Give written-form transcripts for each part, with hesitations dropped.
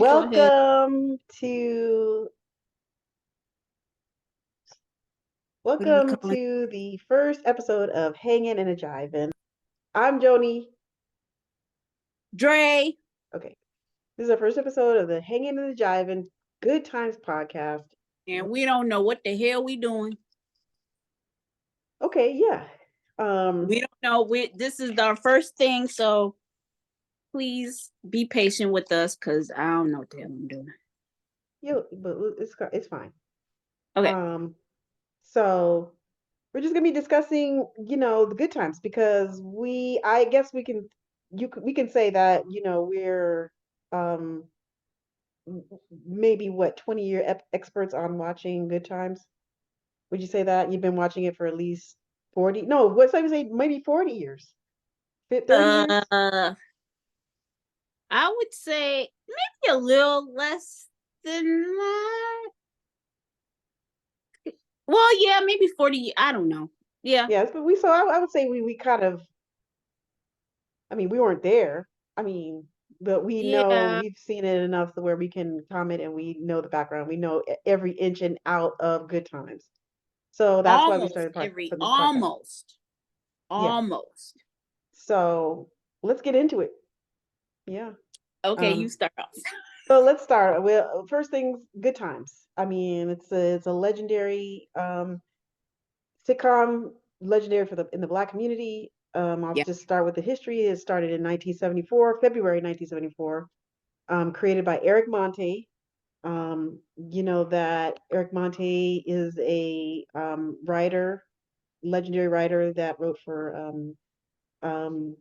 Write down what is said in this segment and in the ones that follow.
Go ahead. Welcome to What are we welcome calling? to the first episode of Hanging and a Jiving. I'm Joni. Dre. Okay, this is our first episode of the Hanging and a Jiving Good Times podcast. And we don't know what the hell we doing. Okay, yeah. We don't know. This is our first thing, so please be patient with us because I don't know what the hell I'm doing. But it's fine. Okay. So we're just gonna be discussing, the good times because I guess we can say that, we're um maybe what 20-year experts on watching Good Times. Would you say that you've been watching it for at least 40? No, what's I would say maybe 40 years, 30 years? Uh, I would say maybe a little less than that. Well, yeah, maybe 40. I don't know. Yeah. Yes, but I would say we kind of, I mean, we weren't there. I mean, but we know Yeah. we've seen it enough to where we can comment and we know the background. We know every inch and out of Good Times. So that's why we Almost started every, for this podcast. almost, Yeah. almost. So let's get into it. Yeah. Okay, you Um, start off. So let's start. Well, first things, Good Times. I mean, it's a legendary sitcom, legendary for the in the Black community. I'll Yeah. just start with the history. It started in 1974, February 1974. Created by Eric Monte. You know that Eric Monte is a legendary writer that wrote for um,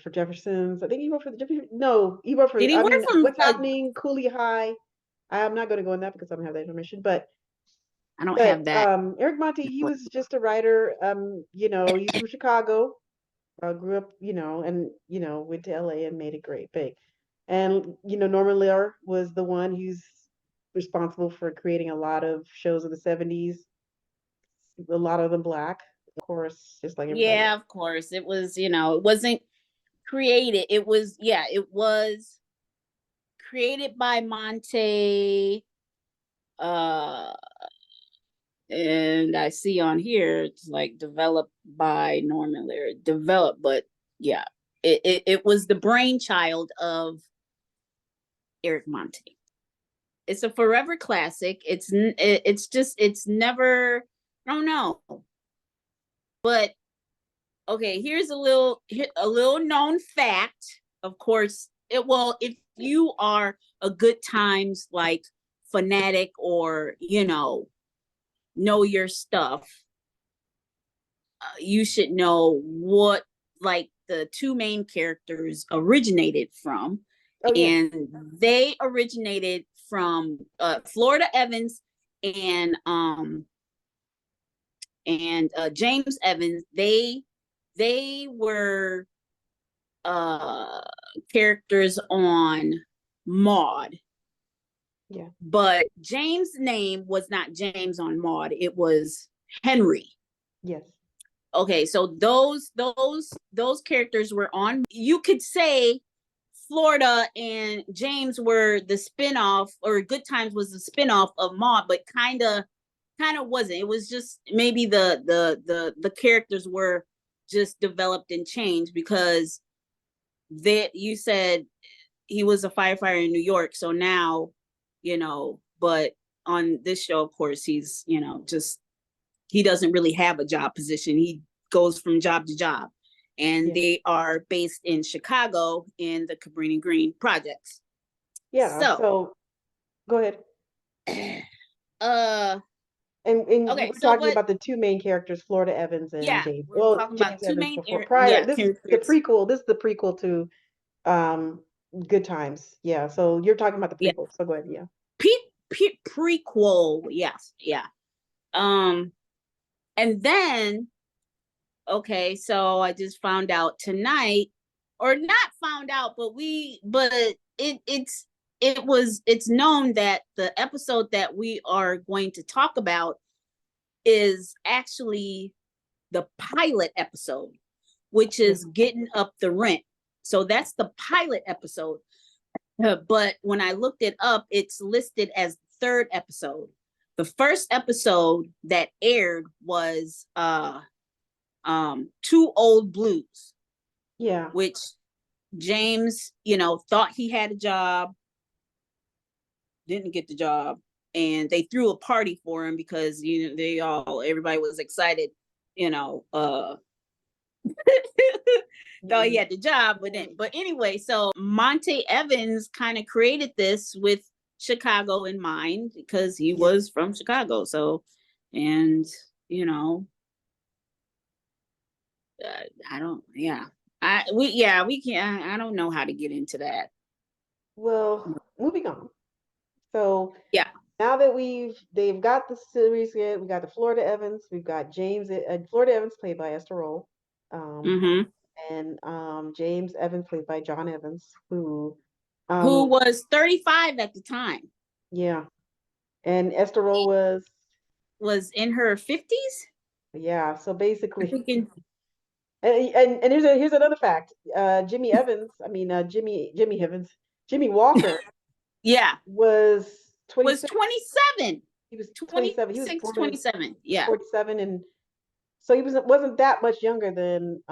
for Jefferson's. I think he wrote for the Jefferson. No, he wrote for. Did he I work mean, from What's Happening, Cooley High. I'm not going to go in that because I don't have that information. But I don't but have that. Eric Monte, he was just a writer. He's from Chicago. Grew up, and went to LA and made it great big. And Norman Lear was the one who's responsible for creating a lot of shows of the '70s. A lot of them black, of course, just like everybody Yeah, else. of course. It was, it wasn't created. It was, yeah, it was created by Monte. Uh, and I see on here it's like developed by Norman Lear. Developed, but yeah, it was the brainchild of Eric Monte. It's a forever classic. It's never. I don't know, but okay, here's a little known fact. Of course, if you are a Good Times like fanatic or know your stuff, you should know what like the two main characters originated from, Oh yes, and they originated from Florida Evans and James Evans. They were uh characters on Maud, yeah, but James' name was not James on Maud, it was Henry. yes, Okay, so those characters were on, you could say Florida and James were the spinoff, or Good Times was the spinoff of Maud, but kind of wasn't. It was just maybe the characters were just developed and changed because that you said he was a firefighter in New York, so now, but on this show, of course, he's, just he doesn't really have a job position. He goes from job to job. And yeah, they are based in Chicago in the Cabrini Green projects. yeah. So, So go ahead. uh, And okay, we're so talking but about the two main characters, Florida Evans and yeah, James. we're Well, talking about James two Evans main before yeah prior. This is the characters. prequel. This is the prequel to um Good Times. Yeah. So you're talking about the Yeah, prequel. So go ahead. Yeah. prequel. Yes, yeah. Um, and then okay, so I just found out tonight, or not found out, but it's known that the episode that we are going to talk about is actually the pilot episode, which Yeah. is getting up the rent. So that's the pilot episode. But when I looked it up, it's listed as the third episode. The first episode that aired was Two Old Blues, Yeah. which James, thought he had a job, didn't get the job, and they threw a party for him because everybody was excited, you know, thought he had the job, but anyway, so Monte Evans kind of created this with Chicago in mind because he was from Chicago. So, and I don't, yeah, we can't. I don't know how to get into that. Well, moving on. So Yeah. now that they've got the series yet, we got the Florida Evans, we've got Florida Evans played by Esther Roll, Mm-hmm. and James Evans played by John Evans, who was 35 at the time. Yeah, and Esther Roll was in her 50s. Yeah, so basically, and here's another fact. Jimmy Evans, Jimmy Walker. Yeah. Was 27. He was 27. He was 27. Yeah. 47, and so he wasn't that much younger than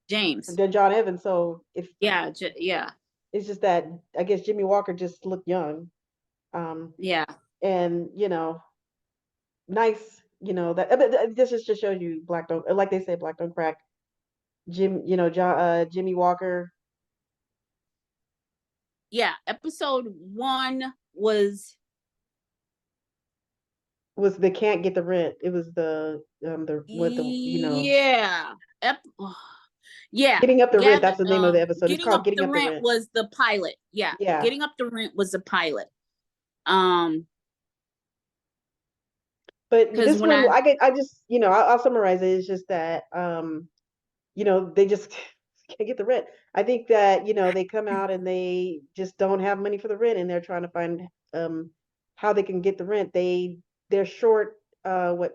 James. Than John Evans. So yeah. It's just that I guess Jimmy Walker just looked young. Yeah. And nice. That this just shows you black don't, like they say, black don't crack. Jimmy Walker. Yeah, episode 1 was they can't get the rent. It was the yeah. Yeah. Getting Up the Rent. That's the name of the episode. It's called Getting Up the Rent. Was the pilot. Yeah. Getting Up the Rent was the pilot. But this one, I just, I'll summarize it. It's just that, they just can't get the rent. I think that, they come out and they just don't have money for the rent, and they're trying to find how they can get the rent. They're short, $40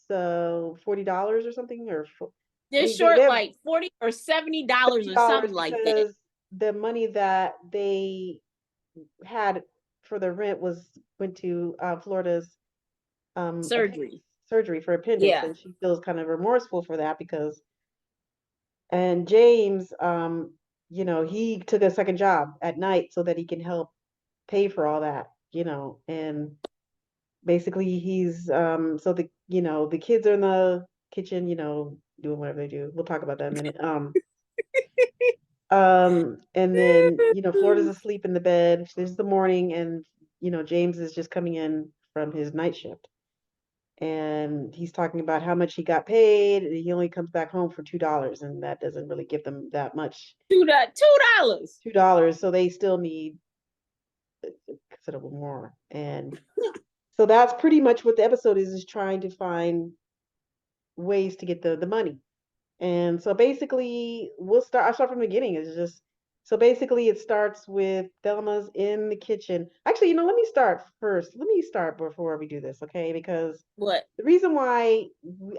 or something, or they're short like $40 or $70 or something like that. Because the money that they had for the rent went to Florida's surgery for appendix, and she feels kind of remorseful for that and James, he took a second job at night so that he can help pay for all that, and basically he's so the kids are in the kitchen, doing whatever they do. We'll talk about that in a minute. And then Florida's asleep in the bed. It's the morning, and James is just coming in from his night shift, and he's talking about how much he got paid, and he only comes back home for $2, and that doesn't really give them that much. $2. So they still need considerable more, and so that's pretty much what the episode is trying to find ways to get the money. And so basically I'll start from the beginning. It's just, so basically it starts with Thelma's in the kitchen. Actually, let me start first. Let me start before we do this, okay? Because what the reason why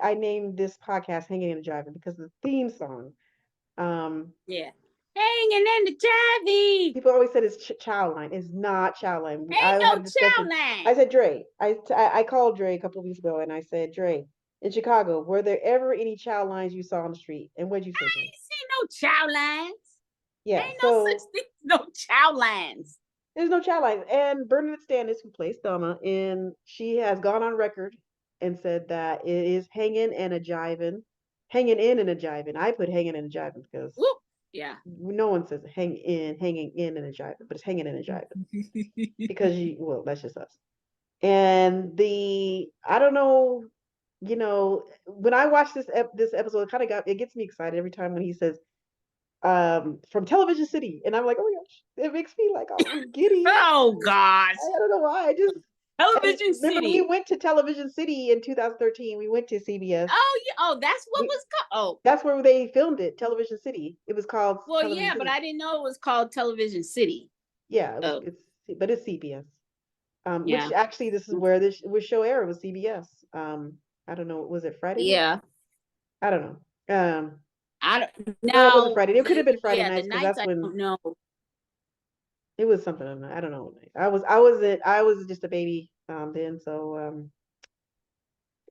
I named this podcast Hanging in the Jiving, because the theme song, yeah, Hanging in the Jiving. People always said it's Chowline. It's not Chowline. Ain't I had a discussion. Chowline. I said, Dre. I called Dre a couple of weeks ago, and I said, Dre, in Chicago, were there ever any chow lines you saw on the street? And what'd you say? I ain't seen no chow lines. Yeah, ain't no such thing, no chow lines. There's no chow lines. And Bernadette Standis, who plays Thelma, she has gone on record and said that it is hanging and a jiving, hanging in and a jiving. I put hanging and a jiving because no one says hanging in and a jiving, but it's hanging and a jiving because that's just us. And I don't know, when I watch this episode, it gets me excited every time when he says, from Television City, and I'm like, oh my gosh, it makes me like all giddy. Oh gosh, I don't know why. I just Television City. Remember, we went to Television City in 2013. We went to CBS. Oh yeah. Oh, that's what was called. Oh, that's where they filmed it. Television City. It was called. Well, Television City. But I didn't know it was called Television City. Yeah, but it's CBS. Which actually, this is where this show aired, was CBS. I don't know. Was it Friday? Yeah. I don't know. I don't. No, it wasn't Friday. It could have been Friday nights, because that's when. No. It was something. I don't know. I was just a baby then, so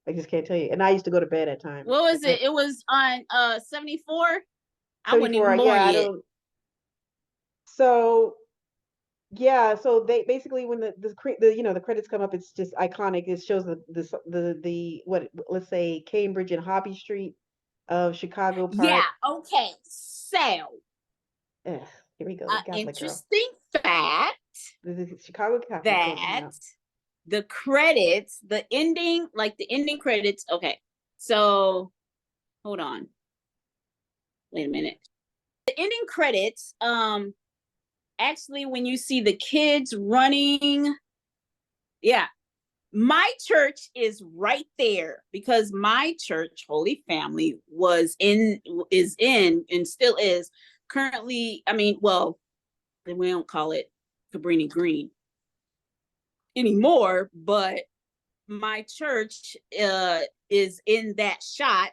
I just can't tell you. And I used to go to bed at times. What was it? It was on 74. I wasn't 74. even born Yeah, I yet. don't. So yeah, so they basically when the credits come up, it's just iconic. It shows the what, let's say Cambridge and Hobby Street of Chicago Yeah. Park. Okay. So, Ugh, here we go, Catholic girl. interesting fact The Chicago Catholic calls me that out. the credits, the ending credits. Okay. So, hold on. Wait a minute. The ending credits, actually, when you see the kids running, yeah, my church is right there because my church, Holy Family, is in, and still is currently. I mean, well, we don't call it Cabrini Green anymore, but my church is in that shot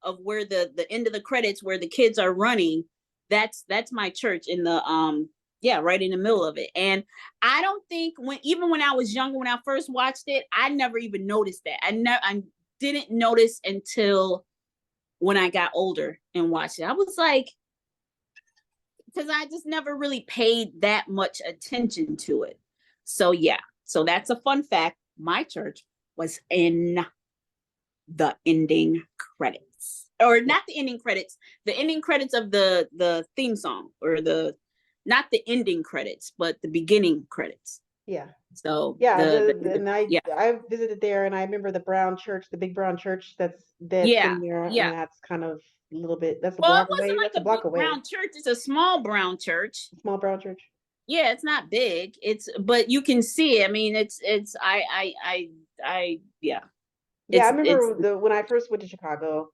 of where the end of the credits where the kids are running. That's my church in the yeah, right in the middle of it. And I don't think when I was younger, when I first watched it, I never even noticed that. I didn't notice until when I got older and watched it. I was like, because I just never really paid that much attention to it. So yeah, so that's a fun fact. My church was in the ending credits, or Yeah, not the ending credits, the ending credits of the theme song, or the not the ending credits, but the beginning credits. yeah. So Yeah, the and yeah, I visited there, and I remember the brown church, the big brown church that's yeah, in there, and yeah. that's kind of a little bit. That's a Well, it block wasn't away. That's a like a block big away. brown church. It's a small brown church. Small brown church. Yeah, it's not big. It's but you can see it. I mean, it's yeah. Yeah, I It's remember the when I first went to Chicago,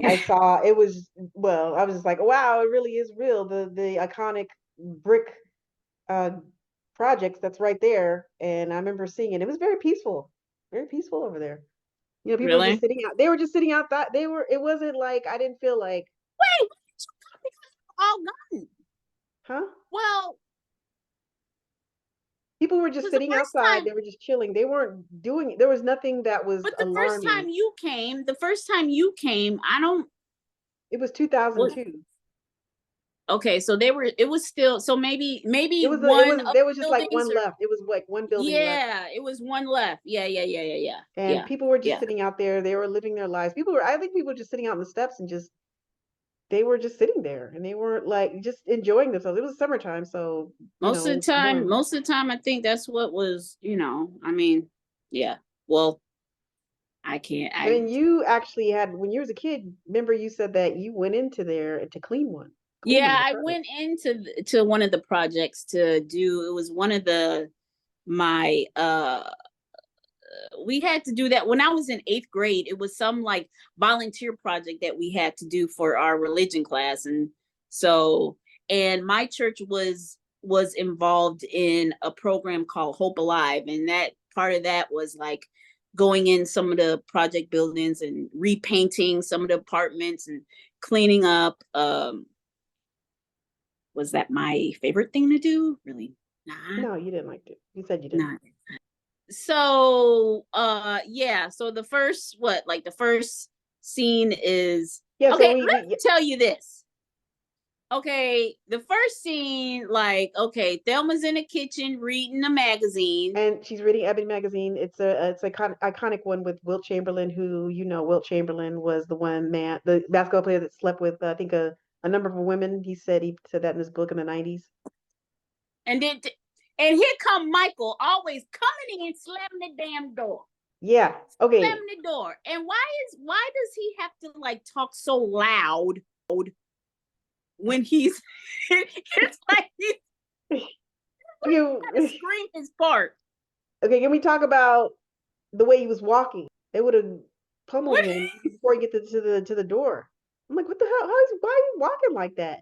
I saw it was well, I was just like, wow, it really is real. The iconic brick uh projects that's right there, and I remember seeing it. It was very peaceful over there. People were just really. sitting out. They were just sitting out. That they were. It wasn't like I didn't feel like, Wait, all gone. huh? Well, People were just because the sitting first outside. time, They were just chilling. They weren't doing. There was nothing that was but alarming. the first time you came, I don't. It was What? 2002. Okay, so they were. It was still. So maybe It one was of there was the just like buildings, one or left. It was like one building left, yeah, it was one left. Yeah, yeah, yeah, yeah, yeah, and yeah, people were just yeah. sitting out there. They were living their lives. I think people were just sitting out on the steps and just they were just sitting there, and they were like just enjoying themselves. It was summertime, so it was warm. Most of the time, I think that's what was. I mean, yeah. Well, I can't. I I mean, you actually had when you was a kid. Remember, you said that you went into there to clean one Yeah, of the I went credits. into to one of the projects to do. It was one of the my we had to do that when I was in 8th grade. It was some like volunteer project that we had to do for our religion class, and so and my church was involved in a program called Hope Alive, and that part of that was like going in some of the project buildings and repainting some of the apartments and cleaning up. Was that my favorite thing to do? Really not. No, you didn't like it. You said you didn't. Not. So yeah, so the first what like the first scene is Yeah, okay. so Let me tell you this. Okay, the first scene, like, okay, Thelma's in the kitchen reading a magazine. and she's reading Ebony magazine. It's a iconic one with Wilt Chamberlain, who Wilt Chamberlain was the basketball player that slept with I think a number of women. He said that in his book in the 90s. And then here come Michael, always coming in, slamming the damn door. Yeah. Okay. Slamming the door. And why does he have to like talk so loud when he's it's like he's gotta Okay. scream his part. Okay. Can we talk about the way he was walking? They would have pummeled What him before he get to the door. I'm like, what the hell? Why are you walking like that?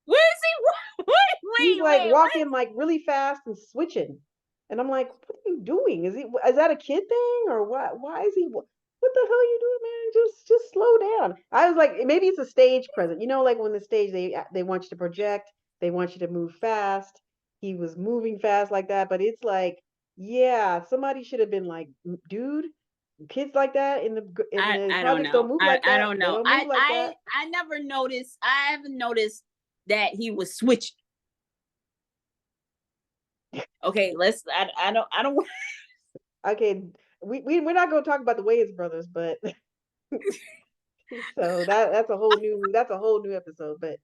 Where is he? He's Wait, like wait, what? walking like really fast and switching. And I'm like, what are you doing? Is that a kid thing or what? Why is he? What the hell are you doing, man? Just slow down. I was like, maybe it's a stage present. Like when the stage they want you to project, they want you to move fast. he was moving fast like that. But it's like, yeah, somebody should have been like, dude, kids like that in the I don't projects know. don't move like I that. don't They know. don't move like that. I never noticed. I haven't noticed that he was switching. Okay, let's. I don't. Okay, we're not gonna talk about the Wayans brothers, but so that's a whole new episode. But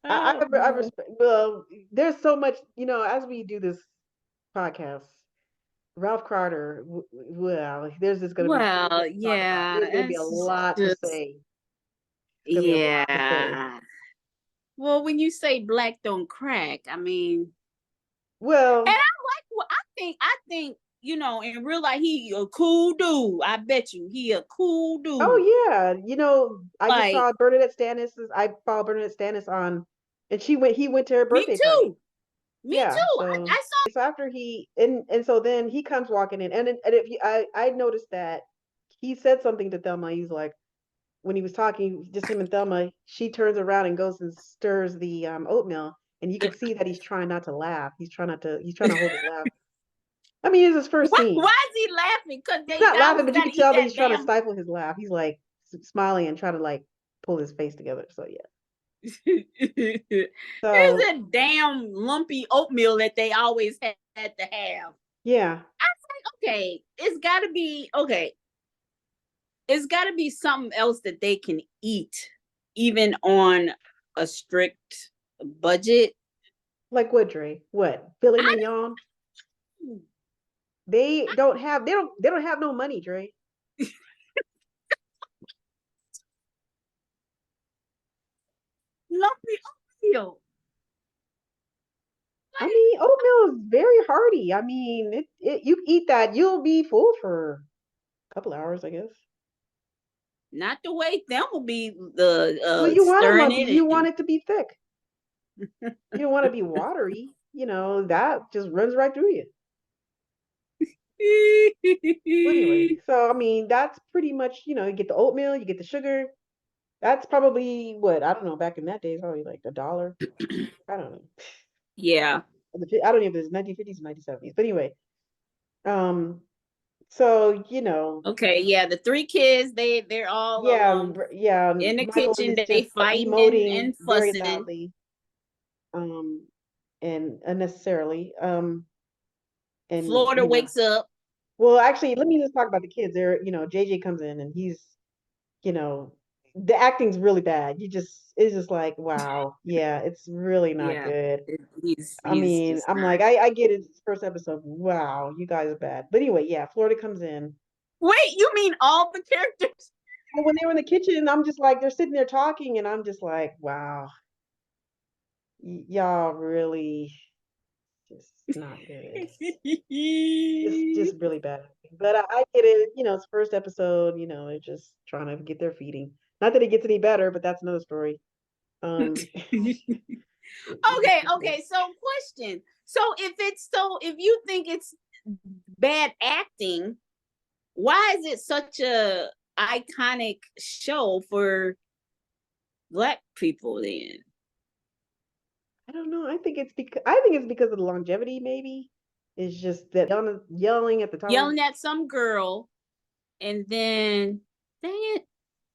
Oh I boy. respect. Well, there's so much, as we do this podcast. Ralph Carter, well, there's just going to be so Well, much to talk about. yeah, There's going to be a it's lot to just say. It's going to be a lot to say. yeah. Well, when you say black don't crack, I mean, and Well, I think in real life he a cool dude. I bet you he a cool dude. oh yeah, I just Like saw Bernadette Stannis. I follow Bernadette Stannis on, and he went to her me birthday party. too. Me Yeah, too. so I saw. after and so then he comes walking in, and if you, I noticed that he said something to Thelma. He's like, when he was talking, just him and Thelma, she turns around and goes and stirs the oatmeal, and you can see that he's trying not to laugh. He's trying to hold his laugh. I mean, it's his first Why scene. is he laughing? Because He's they not laughing, always but you got can to eat tell that that he's trying to damn. stifle his laugh. He's like smiling and trying to like pull his face together. So yeah. It's So a damn lumpy oatmeal that they always had to have. yeah, I was like, okay, it's got to be okay. It's got to be something else that they can eat, even on a strict budget. like what, Dre? What filet I mignon? don't, They don't have no money, Dre. lumpy oatmeal. I mean, oatmeal is very hearty. I mean, you eat that, you'll be full for a couple hours, I guess. Not the way them will be the Well, you want it stirring lumpy. You it want and it to be thick. You don't want to be watery. That just runs right through you. Well, anyway, so I mean, that's pretty much, you get the oatmeal, you get the sugar. That's probably what, I don't know, back in that day, it's probably like $1. I don't know. yeah. I don't know if it's 1950s or 1970s. But anyway, um, so Okay, yeah, the three kids, they're all yeah, yeah, in the Michael kitchen, is they just fighting emoting and very fussing. loudly, and unnecessarily, and Florida wakes up. well, actually, let me just talk about the kids. JJ comes in and he's, you know, the acting's really bad. It's just like, wow, yeah, it's really not Yeah, good. I he's mean, just I'm not. like, I get it. It's the first episode. Wow, you guys are bad. But anyway, yeah, Florida comes in. Wait, you mean all the characters? Well, when they were in the kitchen, I'm just like, they're sitting there talking, and I'm just like, wow, y'all really just not good. Just really bad. But I get it. It's first episode. They're just trying to get their feeding. Not that it gets any better, but that's another story. Um, Okay, okay. So question. So if you think it's bad acting, why is it such a iconic show for black people then? I don't know. I think it's because of the longevity. Maybe it's just that yelling at the top of Yelling at some girl and then dang it.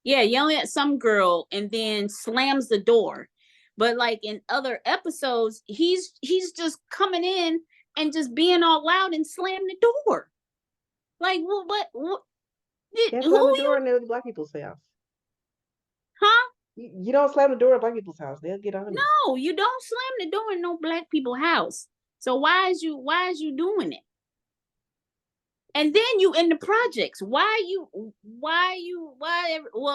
Yeah, yelling at some girl and then slams the door. But like in other episodes, he's just coming in and just being all loud and slam the door. Like what can't who slam the door you in the black people's house. huh? You don't slam the door in black people's house. They'll get on you. No, you don't slam the door in no black people house. So why is you doing it? And then you in the projects. Well,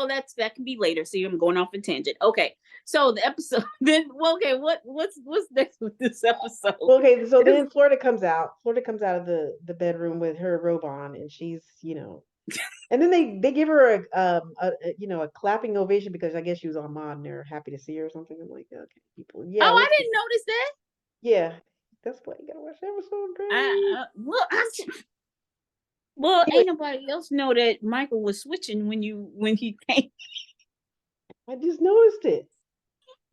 that can be later. See, I'm going off a tangent. Okay. So the episode then well, okay, what's next with this episode? Well, okay, so then Florida comes out. Florida comes out of the bedroom with her robe on, and she's, and then they give her a clapping ovation because I guess she was on mod and they're happy to see her or something. I'm like, okay, people, yeah, Oh, I let's didn't notice that. yeah, that's why you gotta watch the episode, great. Well, Anyway, ain't nobody else know that Michael was switching when he came. I just noticed it.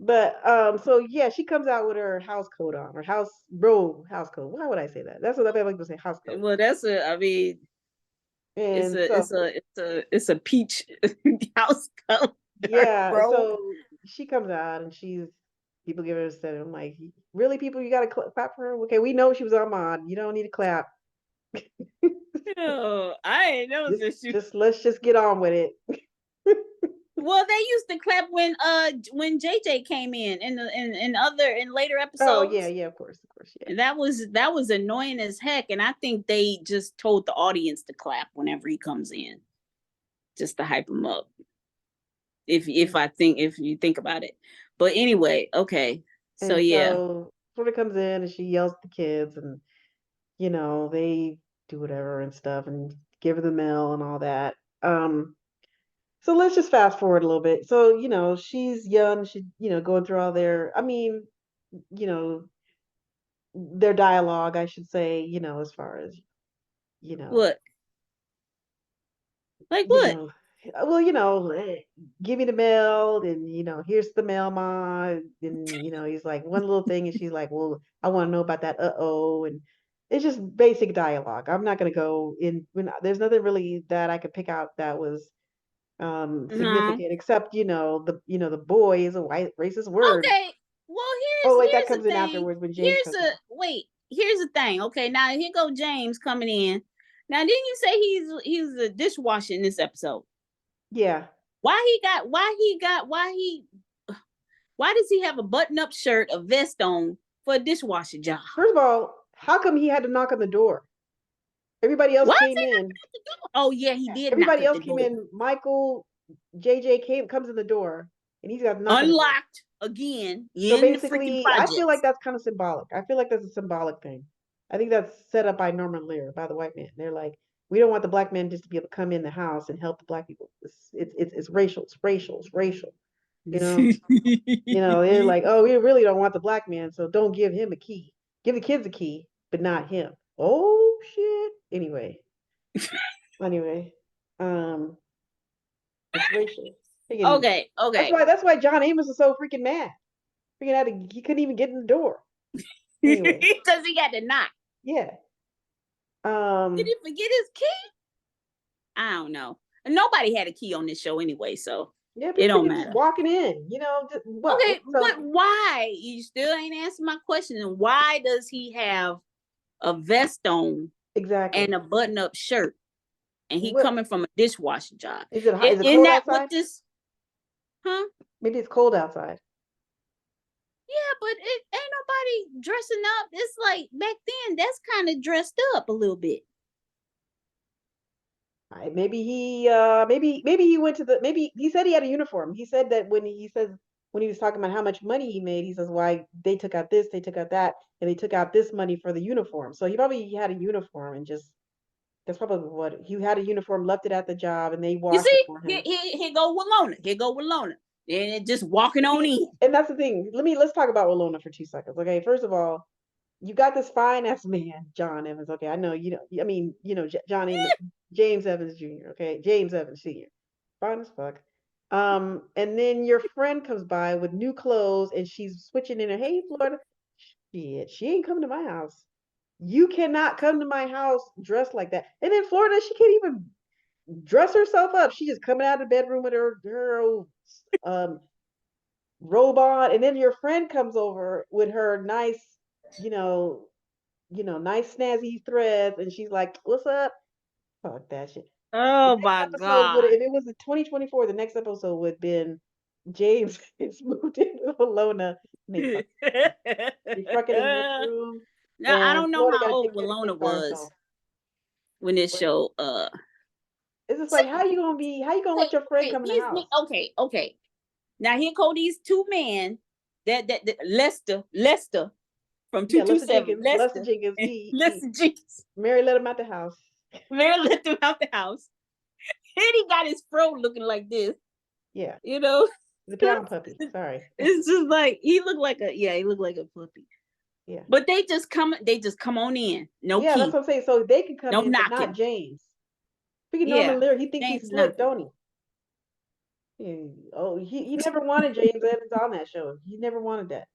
But so yeah, she comes out with her house coat on, her house coat. Why would I say that? That's what I feel like people say, house coat. Well, that's I mean, And so it's a peach house color, yeah, bro. so she comes out and people give her a set. I'm like, really, people, you gotta clap for her? Okay, we know she was on mod. You don't need to clap. Oh, I ain't know Just this. just let's just get on with it. Well, they used to clap when JJ came in the in later Oh yeah, episodes. yeah, of course, yeah. And that was annoying as heck. And I think they just told the audience to clap whenever he comes in, just to hype him up. If you think about it. But anyway, okay. So And yeah. so Florida comes in and she yells at the kids, and they do whatever and stuff and give her the mail and all that. So let's just fast forward a little bit. So, she's young, she, going through all you know, their dialogue, I should say, as far as, you know, What? Like you what? know, well, give me the mail, and here's the mail, ma. And he's like one little thing, and she's like, well, I want to know about that. Uh-oh. And it's just basic dialogue. I'm not gonna go in there's nothing really that I could pick out that was No. significant, except the boy is a white racist word. Okay. Well, Oh wait, that here's the comes in thing. afterwards when James Here's comes in. a wait. Here's the thing. Okay, now here go James coming in. Now, didn't you say he's a dishwasher in this episode? Yeah. Why does he have a button-up shirt, a vest on for a dishwasher job? First of all, how come he had to knock on the door? Everybody else Why is came he not in. at the door? Oh yeah, he did knock Everybody at else the came door. in. Michael, JJ comes in the door, and he's got to knock on the door. Unlocked again So in the freaking basically, I feel like projects. that's kind of symbolic. I feel like that's a symbolic thing. I think that's set up by Norman Lear, by the white man. They're like, we don't want the black man just to be able to come in the house and help the black people. It's racial. It's racial. It's racial. You know. They're like, oh, we really don't want the black man, so don't give him a key. Give the kids a key, but not him. Oh shit. Anyway, um, it's racial. Freaking, Okay, that's okay. why John Amos is so freaking mad. He couldn't even get in the door. Anyway, Because he got to knock. yeah. Did Um, he forget his key? I don't know. Nobody had a key on this show anyway, so yeah, it people don't freaking just matter. walking in. What? Okay, So but why? You still ain't answered my question. And why does he have a vest on and exactly. a button-up shirt? And he What coming from a dishwasher job. is it? Is it Isn't cold that what outside? this? Huh? Maybe it's cold outside. Yeah, but it ain't nobody dressing up. It's like back then. That's kind of dressed up a little bit. Maybe he went to the maybe he said he had a uniform. He said that when he was talking about how much money he made, he says why they took out this, they took out that, and they took out this money for the uniform. So he probably had a uniform and just that's probably what he had a uniform, left it at the job, and they You washed it see, for here, him. here, here go Walona. Here go Walona. And just walking on See, in. and that's the thing. Let's talk about Walona for 2 seconds. Okay, first of all, you got this fine ass man, John Evans. Okay, I know you know. I mean, James Evans Jr. Okay, James Evans Sr. Fine as fuck. And then your friend comes by with new clothes, and she's switching in her. Hey, Florida. Shit, she ain't coming to my house. You cannot come to my house dressed like that. And then Florida, she can't even dress herself up. She just coming out of the bedroom with her old, um robot, and then your friend comes over with her nice, you know, nice snazzy threads, and she's like, "What's up?" Fuck that shit. The Oh next my episode would, God. if it was in 2024, the next episode would have been James is moved into Alona, and they fucking in the next room, Now I and don't know Florida got how to old take care of the Walona kids by was herself. when this But show it's just like, how you gonna let your friend come in the house? okay. Now here go these two men that Lester from Yeah, 227, Lester Lester Jenkins, and Lester Jenkins. Mary let him out the house. Mary let them out the house. And he got his fro looking like this, Yeah, you know. the pound puppy. Sorry. It's just like he looked like a puppy. Yeah. But they just come on in. No Yeah, that's key. what I'm saying. So they can come No in, but not knocking. James. Freaking Yeah. Norman Lear, he thinks he's James slick, knocking. don't he? Oh, he never wanted James Evans on that show. He never wanted that.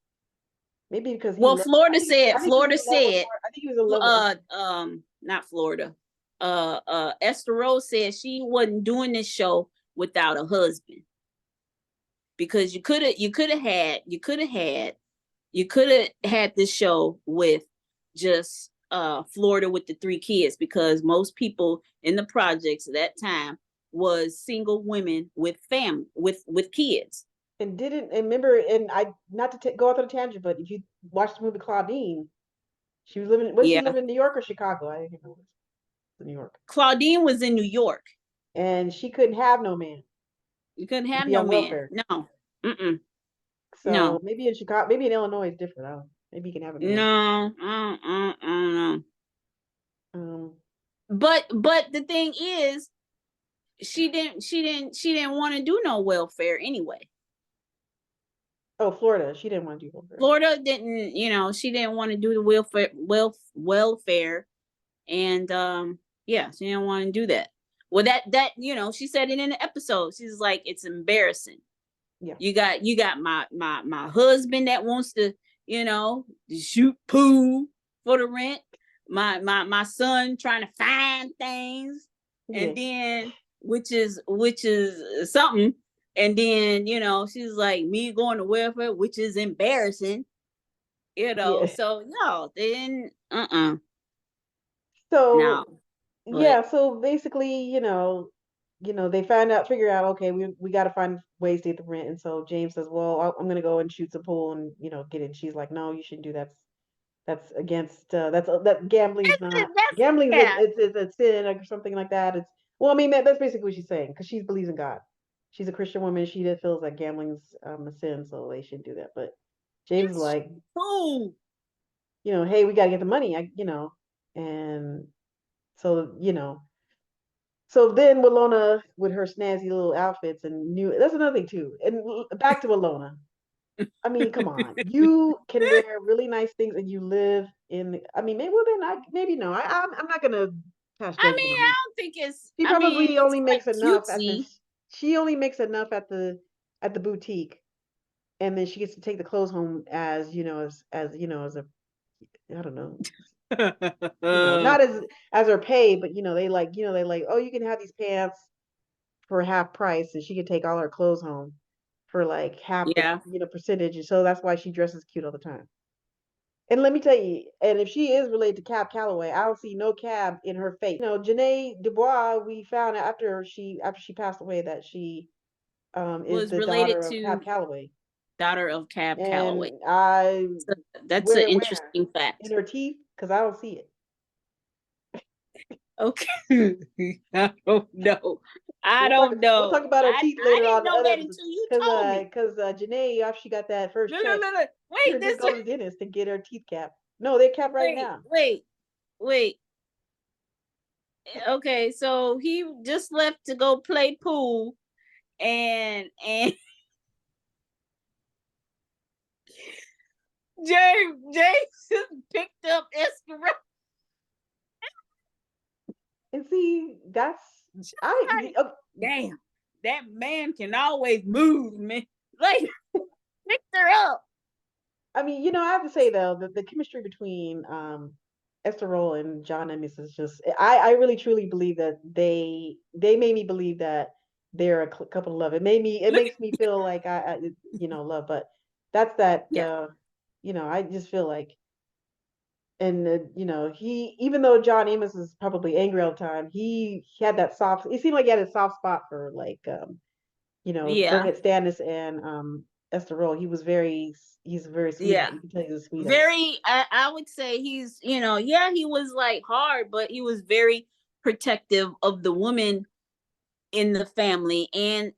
Maybe because he Well, loved. I think he was Florida in love with. said, I think he was in love with. not Florida. Esther Rose said she wasn't doing this show without a husband because you could have had this show with just Florida with the three kids because most people in the projects at that time was single women with family with kids. And didn't and remember and I not to go off on a tangent, but if you watch the movie Claudine, she was living. Was she Yeah, living in New York or Chicago? I didn't know. New York, Claudine was in New York. and she couldn't have no man You couldn't and have be no on man. welfare. No. Mm-mm. So No. maybe in Chicago, maybe in Illinois is different. I don't know. Maybe you can have a man. No. No. Um, But the thing is, she didn't want to do no welfare anyway. oh, Florida, she didn't want to do welfare. Florida didn't, she didn't want to do the welfare, and yeah, she didn't want to do that. Well, she said it in the episode. She's like, it's embarrassing. Yeah, You got my husband that wants to, shoot pool for the rent. My son trying to find things, yeah, and then which is something. And then she's like me going to welfare, which is embarrassing. yeah. So no, then So no, but yeah, so basically, they figure out, okay, we got to find ways to get the rent. And so James says, well, I'm gonna go and shoot some pool and get it. She's like, no, you shouldn't do that. That's against that gambling's not that's gambling's yeah, it's a sin or something like that. It's well, I mean that's basically what she's saying because she believes in God. She's a Christian woman. She just feels like gambling's a sin, so they shouldn't do that. But James is it's like, cool. hey, we got to get the money. And so so then Walona with her snazzy little outfits and new. That's another thing too. And back to Walona. I mean, come on. You can wear really nice things and you live in, I mean, maybe, well, then maybe no. I'm not going to pass I judgment mean, on I her. don't think it's. She I mean, probably it's only like makes enough cutesy. she only makes enough at the boutique. And then she gets to take the clothes home as, as a, I don't know, not as her pay, but, they like, oh, you can have these pants for half price and she can take all her clothes home for like half the, Yeah, percentage. And so that's why she dresses cute all the time. And let me tell you, and if she is related to Cab Calloway, I don't see no cab in her face. Janae Dubois, we found after she passed away that she is was the related daughter of Cab to Calloway. daughter of Cab Calloway. And I So that's an where interesting in fact. her teeth because I don't see it. Okay, I don't know. I We'll talk. don't We'll know. talk about her teeth I later didn't on in know other that episodes. until you told me. Because Janae, after she got that first check, Look. she Wait, did this. go to the dentist to get her teeth capped. No, they're capped right Wait, now. wait, wait. Okay, so he just left to go play pool, and James just picked up Escargot. And see, that's Like, damn, that man can always move, man. Like, picked her up. I mean, I have to say though, the chemistry between Esther Roll and John Amos is just I really truly believe that they made me believe that they're a couple of love. It Look, makes me feel like love, but that's that yeah, I just feel like and he even though John Amos is probably angry all the time, he had that soft. It seemed like he had a soft spot for like yeah, Burnett Stannis and Esther Roll. He's very sweet. yeah. You can tell he's a sweetheart. Very, I would say he's, yeah, he was like hard, but he was very protective of the woman in the family, and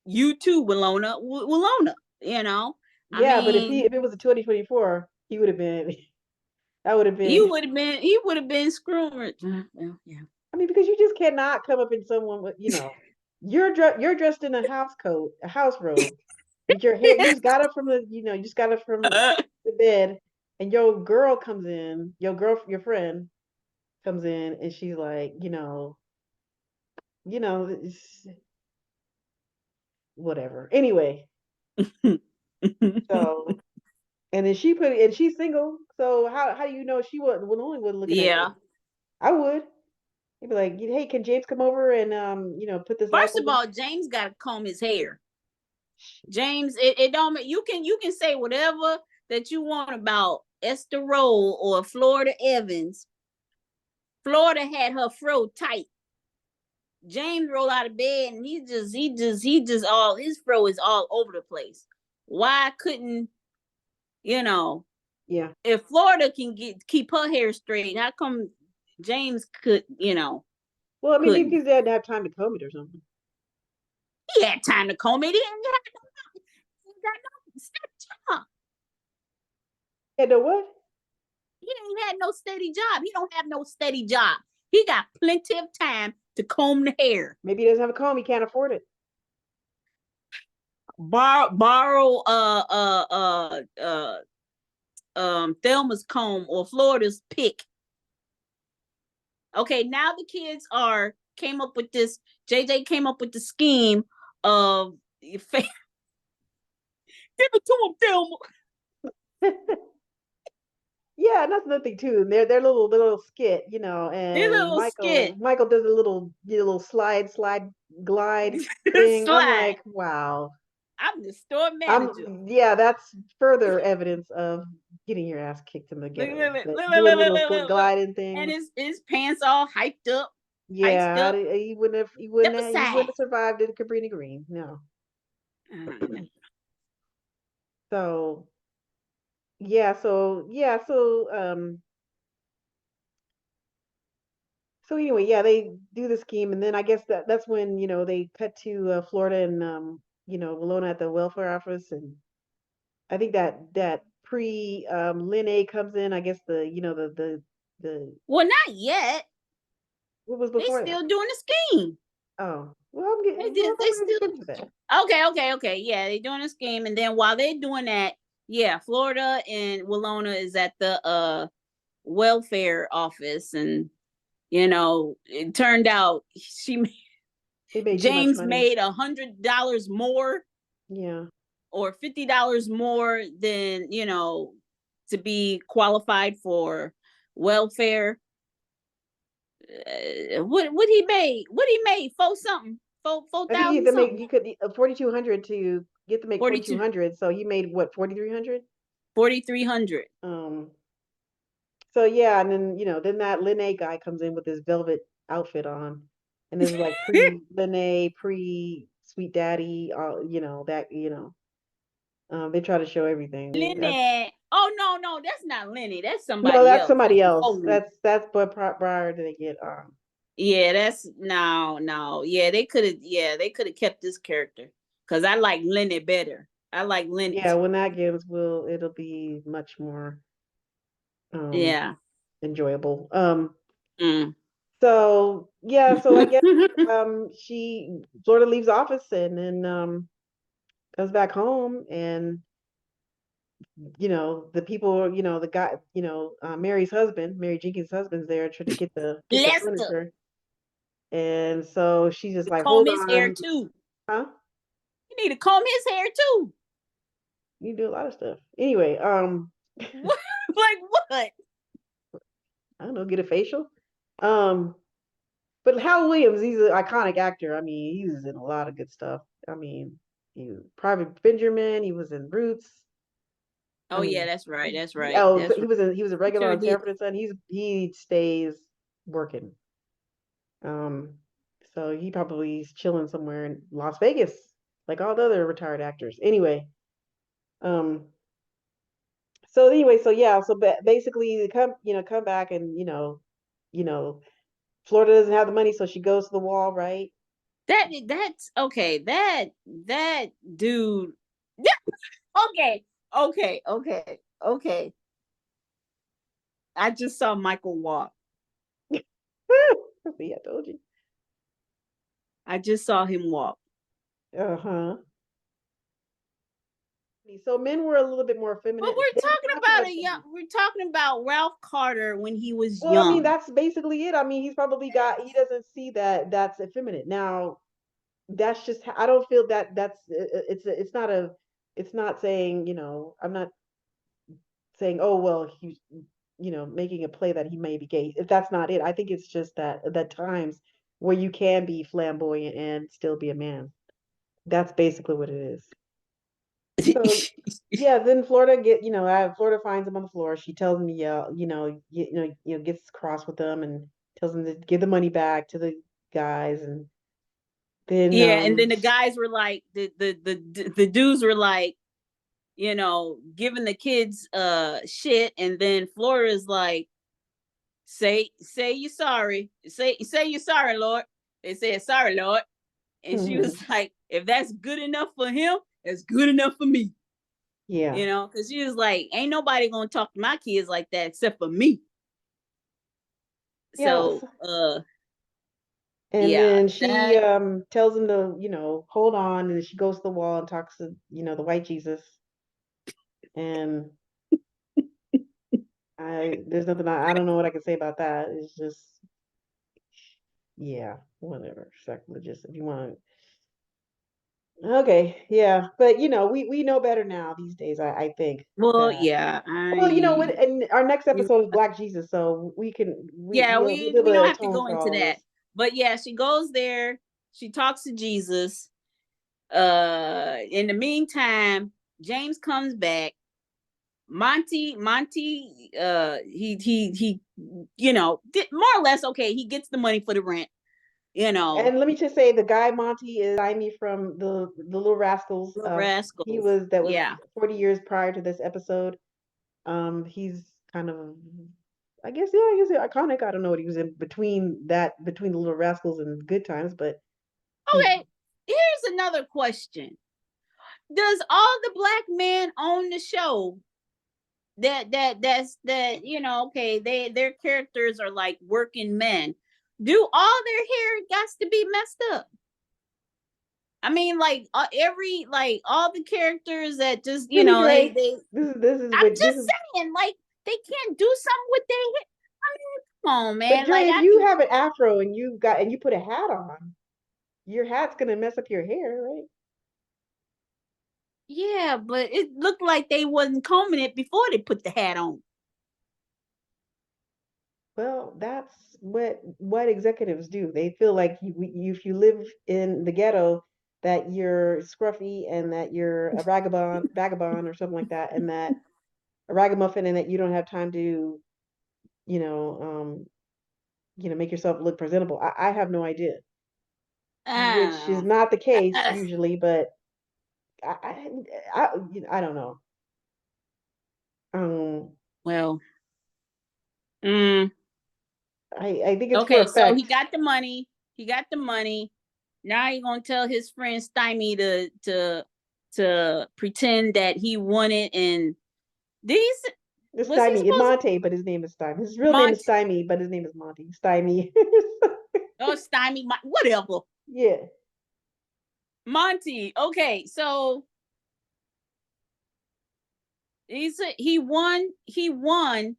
you too, Willona. I Yeah, but mean, if it was a 2024, he would have been that would have been. he would have been screwed. Well, yeah. I mean, because you just cannot come up in someone with you're dressed in a house coat, a house robe, with your hair. You just got up from you just got up from the bed, and your friend comes in, and she's like, you know, whatever. Anyway, so and then and she's single. So how do you know she wouldn't looking at Yeah. it? I would. He'd be like, hey, can James come over and put this light First of bulb in? all, James got to comb his hair. James, it don't you can say whatever that you want about Esther Roll or Florida Evans. Florida had her fro tight. James rolled out of bed and he just all his fro is all over the place. Why couldn't you know Yeah. if Florida can keep her hair straight, how come James Well, I mean, maybe couldn't? because they had to have time to comb it or something. He had time to comb it. He got no steady job. Yeah, no what? He ain't had no steady job. He don't have no steady job. He got plenty of time to comb the hair. Maybe he doesn't have a comb. He can't afford it. Borrow Thelma's comb or Florida's pick. Okay, now the kids came up with this. JJ came up with the scheme of give it to him, Thelma. Yeah, and that's another thing too. And their little skit, This and little skit Michael does a little slide glide thing. I'm slide. like, wow. I'm the store manager. Yeah, that's further evidence of getting your ass kicked in the Look, ghetto. look, look, But look, doing look, little look, look, look. gliding And things. his pants all hyped up, hyped Yeah, up. he wouldn't have Step aside. survived in Cabrini Green. No. So so anyway, yeah, they do the scheme, and then I guess that's when they cut to Florida and Walona at the welfare office, and I think that pre Lynn A comes in. I guess the Well, not yet. what was They before that? still doing the scheme. Oh, well, I'm getting. They Well, I did. thought They we were still. getting to that. Okay. Yeah, they doing a scheme, and then while they doing that, yeah, Florida and Walona is at the welfare office, and it turned out They made too much James money. made $100 more Yeah. or $50 more than to be qualified for welfare. What he made? What he made? Four something? Four I think you have thousand to make something? you could 4,200 to get to make 42, 4,200. So you made what 4,300? 4,300. So yeah, and then then that Lene guy comes in with his velvet outfit on, and this is like pre Lene, pre Sweet Daddy, they try to show everything. Lenny. Oh no, that's not Lenny. That's No, somebody that's else. That's somebody else. before Lenny. That's but prior to they get Yeah, that's no. Yeah, they could have kept this character because I like Lenny better. I like Lenny. yeah, when that gets it'll be much more Yeah. enjoyable. Mm. So yeah, so I guess Florida leaves office and then comes back home, and the people, the guy, Mary's husband, Mary Jenkins' husband's there trying to get the Lester furniture. And so she's just to like, comb hold his hair on, too. huh? You need to comb his hair too. You do a lot of stuff. Anyway, What? Like what? I don't know, get a facial. But Hal Williams, he's an iconic actor. I mean, he's in a lot of good stuff. I mean, he was Private Benjamin, he was in Roots. I Oh yeah, mean, that's right. That's right. oh, so That's right. he was a He regular sure on did. Sanford and Son. He stays working. Um, so he probably is chilling somewhere in Las Vegas, like all the other retired actors. Anyway, um, so yeah, so basically they come back and you know, Florida doesn't have the money, so she goes to the wall, right? That's okay. That dude. Okay. Okay. I just saw Michael walk. See, I told you. I just saw him walk. Uh-huh. So men were a little bit more But effeminate. we're They talking not too about much feminine. we're talking about Ralph Carter when he was Well, I mean, young. that's basically it. I mean, he doesn't see that that's effeminate. Now, that's just I don't feel that it's not saying, I'm not saying, oh well, he's, making a play that he may be gay. That's not it. I think it's just that times where you can be flamboyant and still be a man. That's basically what it is. So yeah, then Florida finds him on the floor. She tells him, yeah, gets cross with them and tells him to give the money back to the guys, and then Yeah, and then the guys were like, the dudes were like, giving the kids shit, and then Flora's like, say you're sorry, say you're sorry, Lord. They said sorry, Lord, and she was like, if that's good enough for him, it's good enough for me. yeah, Because she was like, ain't nobody gonna talk to my kids like that except for me. yeah. So And yeah, then she that tells him to, hold on, and then she goes to the wall and talks to, the white Jesus. And there's nothing I don't know what I can say about that. It's just, yeah, whatever. Sacrilegious if you want. Okay, yeah, but we know better now these days. I think well, that. yeah, Well, and our next episode is Black Jesus, so yeah, we'll be able we to don't have to atone go for into all that. this. But yeah, she goes there, she talks to Jesus. In the meantime, James comes back. Monty, he, did more or less okay. He gets the money for the rent, And let me just say, the guy Monty is Stymie from the Little Rascals. the He rascals. was Yeah. 40 years prior to this episode. He's kind of, I guess iconic. I don't know what he was in between the Little Rascals and Good Times, but he's Okay. Here's another question. Does all the black men on the show okay, their characters are like working men, do all their hair got to be messed up? I mean, like every like all the characters that just really Dre. they I'm This just is saying, like, they can't do something with their hair. I mean, come on, But man. Dre, Like if I you can, have an afro and you put a hat on, your hat's gonna mess up your hair, right? yeah, but it looked like they wasn't combing it before they put the hat on. Well, that's what executives do. They feel like if you live in the ghetto, that you're scruffy and that you're a vagabond or something like that, and that a ragamuffin, and that you don't have time to, you know, um, make yourself look presentable. I have no idea, which is I not the case don't know. usually, but I I don't know. Um, Well, mm, I think it's for okay, so he effect. got the money. He got the money. Now he gonna tell his friend Stymie to pretend that he won it, and these It's was he Stymie, supposed to Monte, but his name is Stymie. His real name is Monty? Stymie, but his name is Monty. Stymie. Oh, Stymie, whatever. Yeah. Monty. Okay, so he won. He won.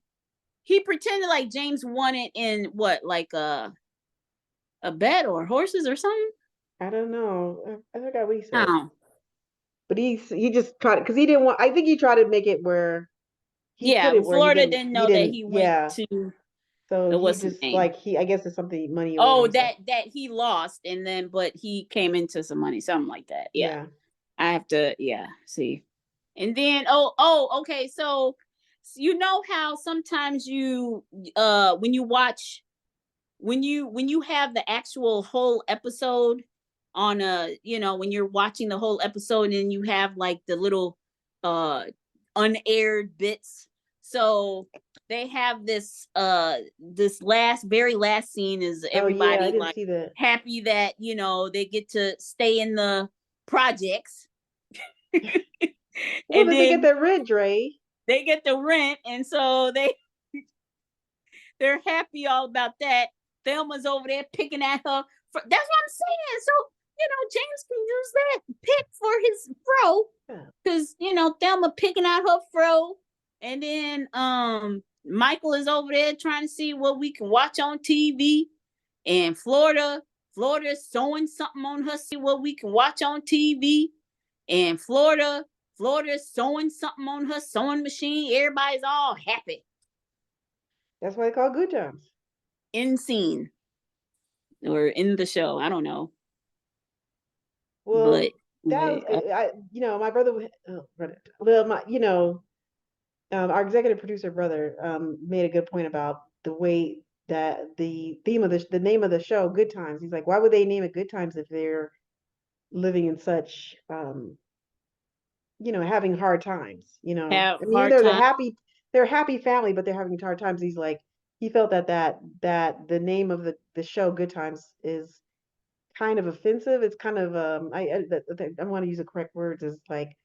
He pretended like James won it in what, like a bet or horses or something. I don't know. I forgot what he said. Oh, But he just tried because he didn't want. I think he tried to make it where he put yeah. it where Florida didn't he know that didn't. he went Yeah. to So the he what's his just name? like I guess it's something money owed Oh, him. So that he lost, and then but he came into some money, something like that. Yeah, yeah. I have to. Yeah, see, and then okay. So you know how sometimes you when you watch when you have the actual whole episode on a when you're watching the whole episode and you have like the little uh unaired bits, so they have this very last scene is Oh yeah, I everybody didn't like see that. happy that they get to stay in the projects. Well, And did they get then that rent, Dre? they get the rent, and so they're happy all about that. Thelma's over there picking at her. That's what I'm saying. So, James can use that pick for his fro. Yeah. Because, Thelma picking out her fro. And then Michael is over there trying to see what we can watch on TV. And Florida Florida's sewing something on her, see what we can watch on TV. And Florida's sewing something on her sewing machine. Everybody's all happy. That's why they call Good Times. In scene. Or in the show. I don't know. Well, But that was, my brother, well, our executive producer brother made a good point about the way that the name of the show, Good Times. He's like, why would they name it Good Times if they're living in such, having hard times? have I mean, hard time. they're a happy family, but they're having hard times. He's like, he felt that the name of the show, Good Times, is kind of offensive. It's kind of I want to use the correct words. Is like,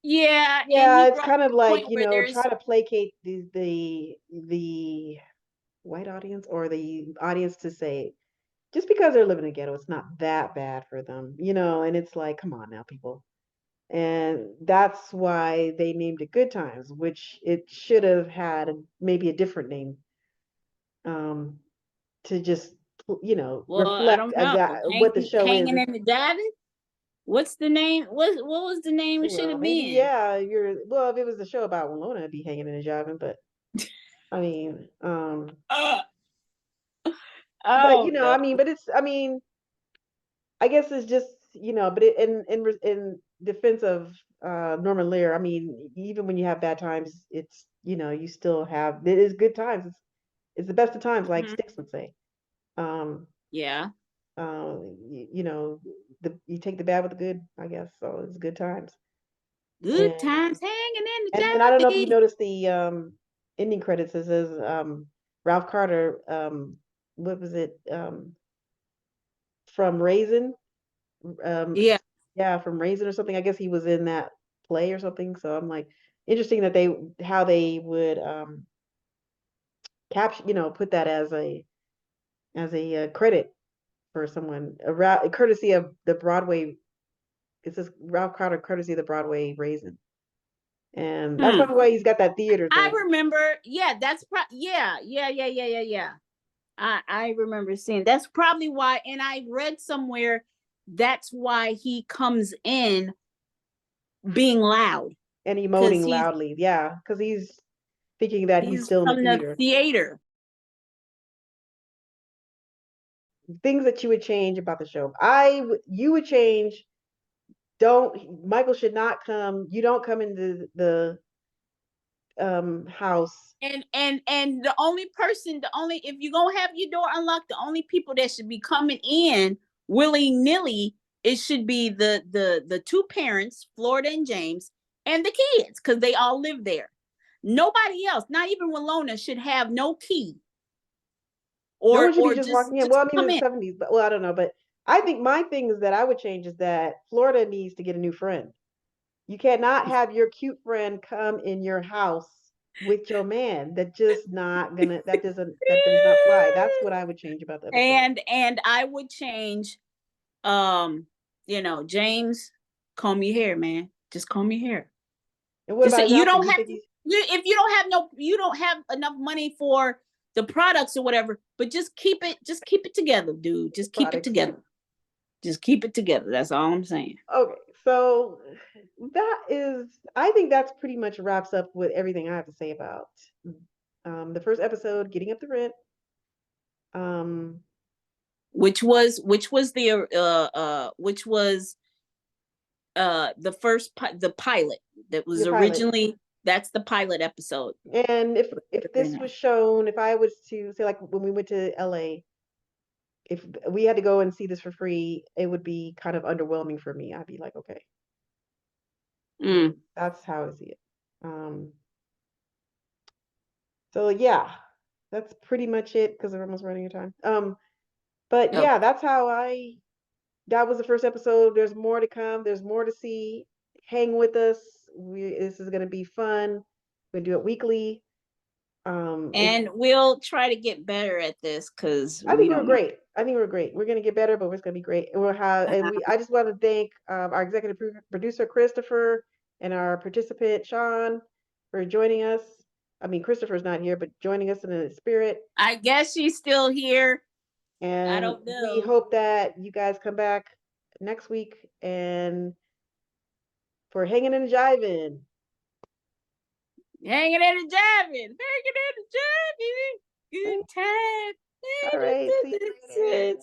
Yeah, and yeah, he it's brought kind of up a like, point where try there's to placate the white audience or the audience to say just because they're living in a ghetto, it's not that bad for them, and it's like, come on now, people. And that's why they named it Good Times, which it should have had maybe a different name, to just, well, I reflect don't know. what the show is. Hanging in the diving? What's the name? What was the name it should Well, have maybe, been? yeah, well, if it was a show about Winona, it'd be hanging in a jiving, but I mean, Uh, but oh no. but I guess it's just, but in defense of Norman Lear, I mean, even when you have bad times, it's, you still have, it is good times. It's the best of times, like Mhm. Sticks would say. Um, Yeah. you take the bad with the good, I guess. So it's good times. Good And times hanging in the then I don't know if you diving. noticed the ending credits. It says Ralph Carter. What was it? From Raisin. Um, Yeah. yeah, from Raisin or something. I guess he was in that play or something. So I'm like, interesting that how they would capture, put that as a credit for someone, courtesy of the Broadway. It says Ralph Carter, courtesy of the Broadway Raisin, and that's Hmm. probably why he's got that theater I thing. remember. Yeah, yeah. I remember seeing. That's probably why. And I read somewhere that's why he comes in being loud And because emoting loudly, yeah, because he's thinking that he's he's still in the from the theater. theater. Things that you would change about the show. You would change. Don't Michael should not come. You don't come into the house. And the only if you're gonna have your door unlocked, the only people that should be coming in willy-nilly, it should be the two parents, Florida and James, and the kids, because they all live there. Nobody else, not even Walona, should have no key No one should be or just just walking in. Well, I mean, in come the in. 70s, but well, I don't know. But I think my thing is that I would change is that Florida needs to get a new friend. You cannot have your cute friend come in your house with your man. That does not fly. That's what I would change about the episode. And I would change, James, comb your hair, man. Just comb your hair. And what Just about his you outfit? don't You have think he's if you don't have enough money for the products or whatever, but just keep it together, dude. the Just keep it products? together. Just keep it together. That's all I'm saying. Okay, so I think that's pretty much wraps up with everything I have to say about the first episode, Getting Up the Rent. Um, Which was the first the pilot that the was pilot. originally that's the pilot episode. And if this was shown, if I was to say, like, when we went to LA, if we had to go and see this for free, it would be kind of underwhelming for me. I'd be like, okay, Mm. that's how I see it. Um, so yeah, that's pretty much it because we're almost running out of time. But Oh, yeah, that was the first episode. There's more to come. There's more to see. Hang with us. This is gonna be fun. We're gonna do it weekly. and we'll try to get better at this because I we think we were don't know. great. I think we were great. We're gonna get better, but it's gonna be great. And we'll have, and we. I just want to thank our executive producer Christopher and our participant Sean for joining us. I mean, Christopher's not here, but joining us in the spirit. I guess she's still here. I And don't we know. hope that you guys come back next week and for hanging and jiving. Hanging in the driving, hanging in the driving. Good time. All right. See you later.